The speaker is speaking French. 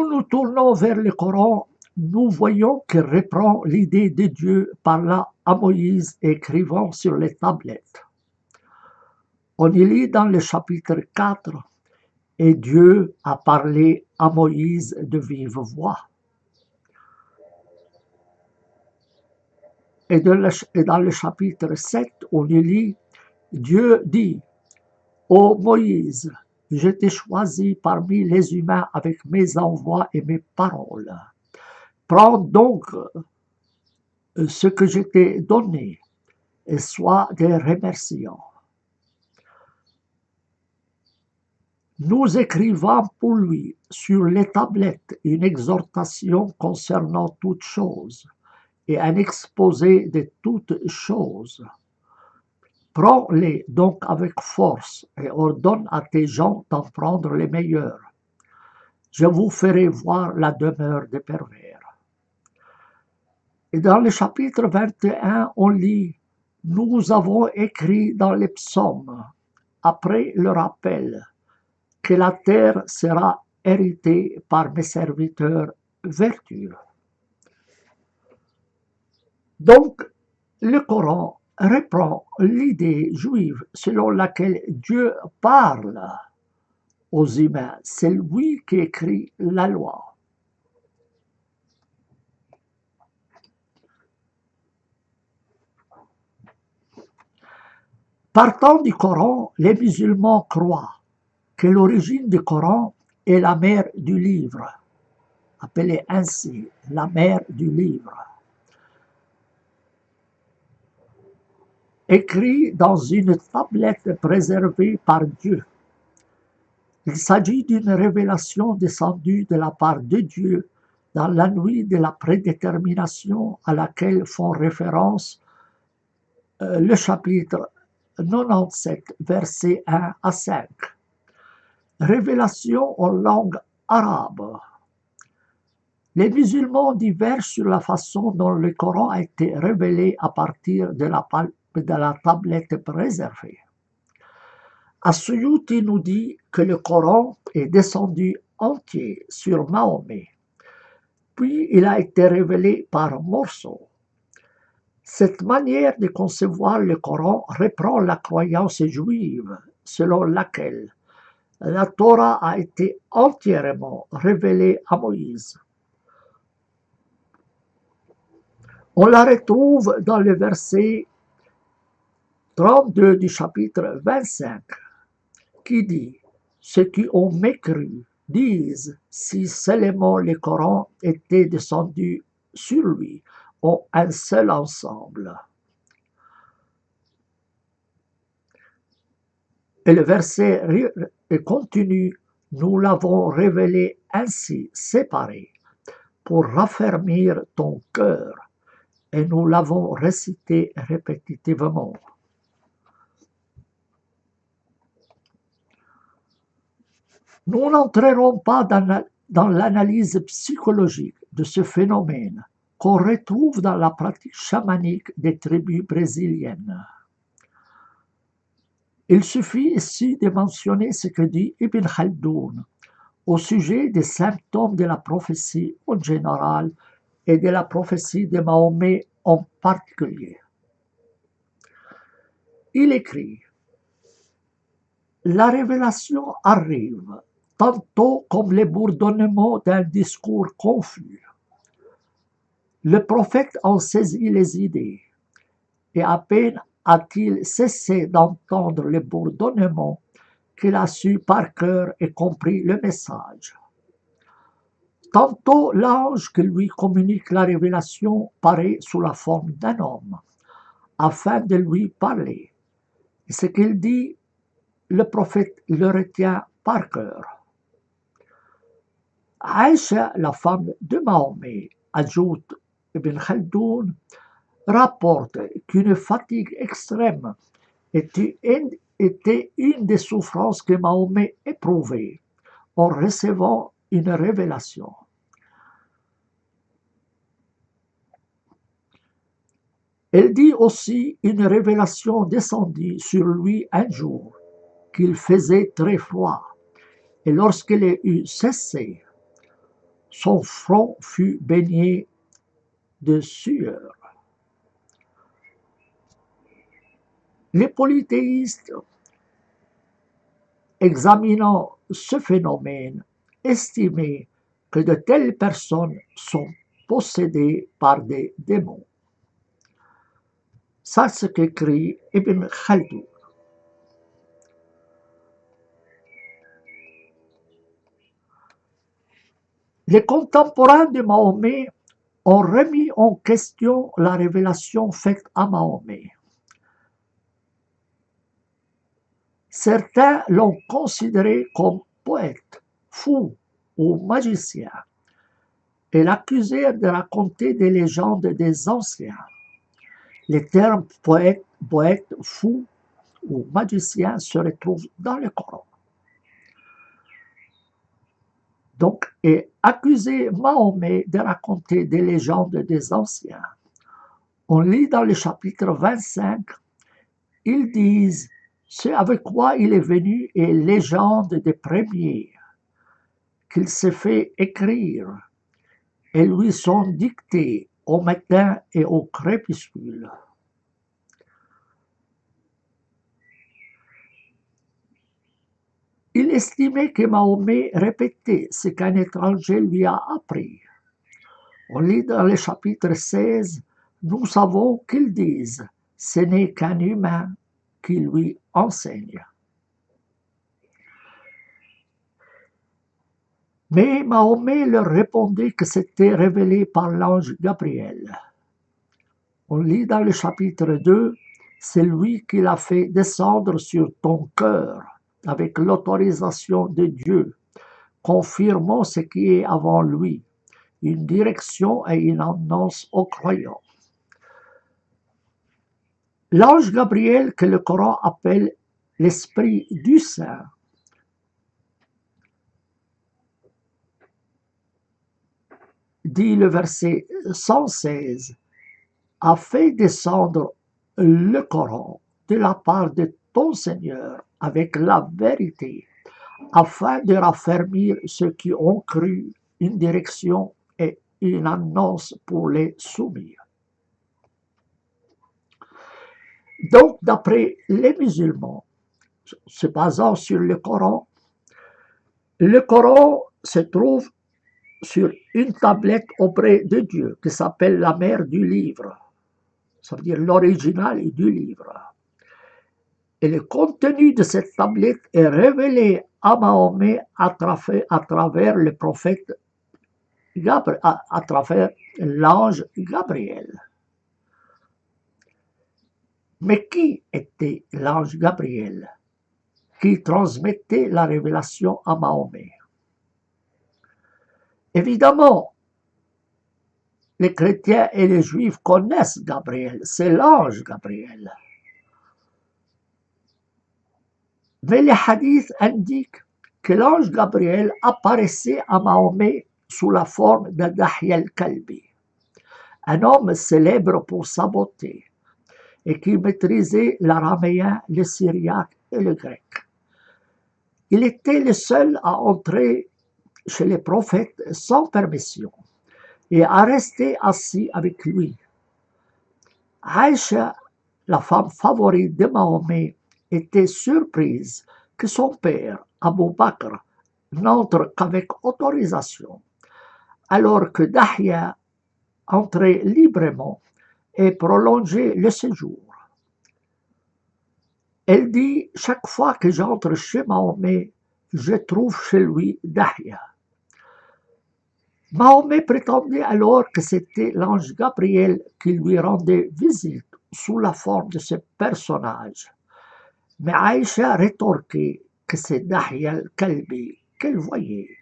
nous nous tournons vers le Coran, nous voyons qu'il reprend l'idée de Dieu parlant à Moïse écrivant sur les tablettes. On y lit dans le chapitre 4, et Dieu a parlé à Moïse de vive voix. Et dans le chapitre 7, on y lit, Dieu dit, ô Moïse, je t'ai choisi parmi les humains avec mes envois et mes paroles. Prends donc ce que je t'ai donné et sois des remerciants. Nous écrivons pour lui sur les tablettes une exhortation concernant toutes choses et un exposé de toutes choses. Prends-les donc avec force et ordonne à tes gens d'en prendre les meilleurs. Je vous ferai voir la demeure des pervers. Et dans le chapitre 21, on lit « Nous avons écrit dans les psaumes, après le rappel, que la terre sera héritée par mes serviteurs vertueux. » Donc, le Coran reprend l'idée juive selon laquelle Dieu parle aux humains. C'est lui qui écrit la loi. Partant du Coran, les musulmans croient que l'origine du Coran est la mère du livre, appelée ainsi la mère du livre, écrit dans une tablette préservée par Dieu. Il s'agit d'une révélation descendue de la part de Dieu dans la nuit de la prédétermination à laquelle font référence le chapitre 97, versets 1 à 5. Révélation en langue arabe. Les musulmans divergent sur la façon dont le Coran a été révélé à partir de la tablette préservée. As-Suyuti nous dit que le Coran est descendu entier sur Mahomet, puis il a été révélé par morceaux. Cette manière de concevoir le Coran reprend la croyance juive selon laquelle la Torah a été entièrement révélée à Moïse. On la retrouve dans le verset 32 du chapitre 25, qui dit « Ceux qui ont mécru disent si seulement le Coran était descendu sur lui en un seul ensemble. » Et le verset continue « Nous l'avons révélé ainsi séparé pour raffermir ton cœur et nous l'avons récité répétitivement. » Nous n'entrerons pas dans l'analyse psychologique de ce phénomène qu'on retrouve dans la pratique chamanique des tribus brésiliennes. Il suffit ici de mentionner ce que dit Ibn Khaldoun au sujet des symptômes de la prophétie en général et de la prophétie de Mahomet en particulier. Il écrit « La révélation arrive tantôt comme le bourdonnement d'un discours confus. Le prophète en saisit les idées, et à peine a-t-il cessé d'entendre le bourdonnement qu'il a su par cœur et compris le message. Tantôt l'ange qui lui communique la révélation paraît sous la forme d'un homme, afin de lui parler. Et ce qu'il dit, le prophète le retient par cœur. Aïcha, la femme de Mahomet, ajoute Ibn Khaldoun, rapporte qu'une fatigue extrême était une des souffrances que Mahomet éprouvait en recevant une révélation. Elle dit aussi une révélation descendue sur lui un jour, qu'il faisait très froid, et lorsqu'elle eut cessé, Son front fut baigné de sueur. Les polythéistes, examinant ce phénomène, estimaient que de telles personnes sont possédées par des démons. Ça, c'est ce qu'écrit Ibn Khaldoun. Les contemporains de Mahomet ont remis en question la révélation faite à Mahomet. Certains l'ont considéré comme poète, fou ou magicien et l'accusèrent de raconter des légendes des anciens. Les termes poète, fou ou magicien se retrouvent dans le Coran. Donc, et accuser Mahomet de raconter des légendes des anciens. On lit dans le chapitre 25, ils disent ce avec quoi il est venu est légende des premiers, qu'il s'est fait écrire, et lui sont dictées au matin et au crépuscule. Il estimait que Mahomet répétait ce qu'un étranger lui a appris. On lit dans le chapitre 16, nous savons qu'ils disent, ce n'est qu'un humain qui lui enseigne. Mais Mahomet leur répondait que c'était révélé par l'ange Gabriel. On lit dans le chapitre 2, c'est lui qui l'a fait descendre sur ton cœur avec l'autorisation de Dieu, confirmant ce qui est avant lui, une direction et une annonce aux croyants. L'ange Gabriel, que le Coran appelle l'Esprit du Saint, dit le verset 116, a fait descendre le Coran de la part de ton Seigneur avec la vérité, afin de raffermir ceux qui ont cru, une direction et une annonce pour les soumis. Donc, d'après les musulmans, se basant sur le Coran se trouve sur une tablette auprès de Dieu qui s'appelle la mère du livre, ça veut dire l'original du livre. Et le contenu de cette tablette est révélé à Mahomet à travers le prophète à travers l'ange Gabriel. Mais qui était l'ange Gabriel qui transmettait la révélation à Mahomet? Évidemment, les chrétiens et les juifs connaissent Gabriel, c'est l'ange Gabriel. Mais les hadiths indiquent que l'ange Gabriel apparaissait à Mahomet sous la forme de Dahya al-Kalbi, un homme célèbre pour sa beauté et qui maîtrisait l'araméen, le syriaque et le grec. Il était le seul à entrer chez les prophètes sans permission et à rester assis avec lui. Aïcha, la femme favorite de Mahomet, était surprise que son père, Abu Bakr, n'entre qu'avec autorisation, alors que Dahya entrait librement et prolongeait le séjour. Elle dit, chaque fois que j'entre chez Mahomet, je trouve chez lui Dahya. Mahomet prétendait alors que c'était l'ange Gabriel qui lui rendait visite sous la forme de ce personnage. Mais Aïcha rétorquait que c'est Dahya al-Kalbi qu'elle voyait.